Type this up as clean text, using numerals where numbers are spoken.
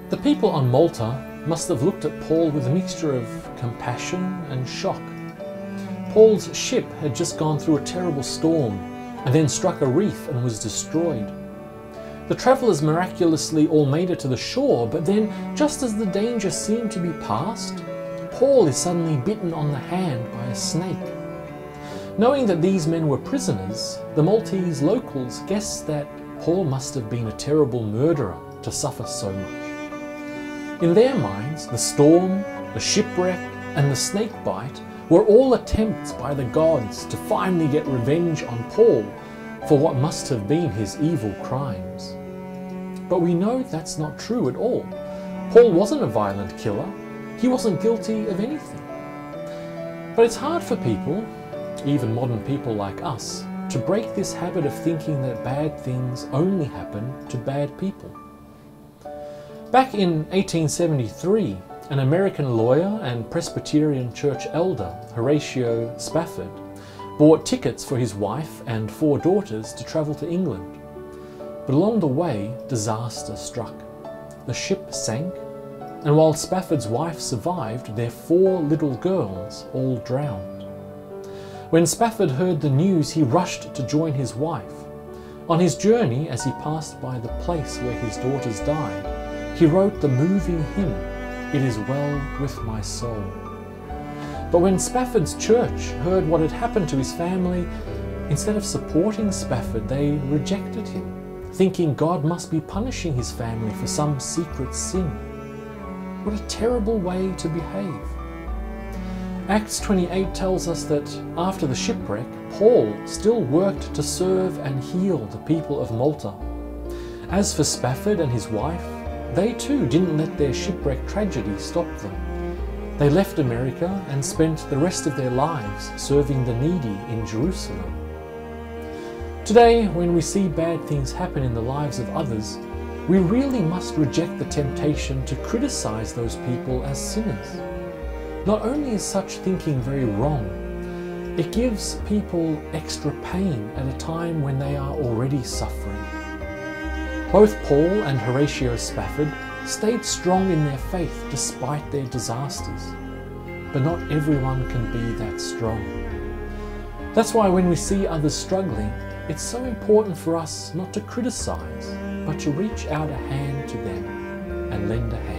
The people on Malta must have looked at Paul with a mixture of compassion and shock. Paul's ship had just gone through a terrible storm and then struck a reef and was destroyed. The travellers miraculously all made it to the shore, but then, just as the danger seemed to be past, Paul is suddenly bitten on the hand by a snake. Knowing that these men were prisoners, the Maltese locals guessed that Paul must have been a terrible murderer to suffer so much. In their minds, the storm, the shipwreck, and the snake bite were all attempts by the gods to finally get revenge on Paul for what must have been his evil crimes. But we know that's not true at all. Paul wasn't a violent killer. He wasn't guilty of anything. But it's hard for people, even modern people like us, to break this habit of thinking that bad things only happen to bad people. Back in 1873, an American lawyer and Presbyterian church elder, Horatio Spafford, bought tickets for his wife and 4 daughters to travel to England. But along the way, disaster struck. The ship sank, and while Spafford's wife survived, their 4 little girls all drowned. When Spafford heard the news, he rushed to join his wife. On his journey, as he passed by the place where his daughters died, he wrote the moving hymn, "It is well with my soul." But when Spafford's church heard what had happened to his family, instead of supporting Spafford, they rejected him, thinking God must be punishing his family for some secret sin. What a terrible way to behave. Acts 28 tells us that after the shipwreck, Paul still worked to serve and heal the people of Malta. As for Spafford and his wife, they too didn't let their shipwreck tragedy stop them. They left America and spent the rest of their lives serving the needy in Jerusalem. Today, when we see bad things happen in the lives of others, we really must reject the temptation to criticize those people as sinners. Not only is such thinking very wrong, it gives people extra pain at a time when they are already suffering. Both Paul and Horatio Spafford stayed strong in their faith despite their disasters. But not everyone can be that strong. That's why when we see others struggling, it's so important for us not to criticize, but to reach out a hand to them and lend a hand.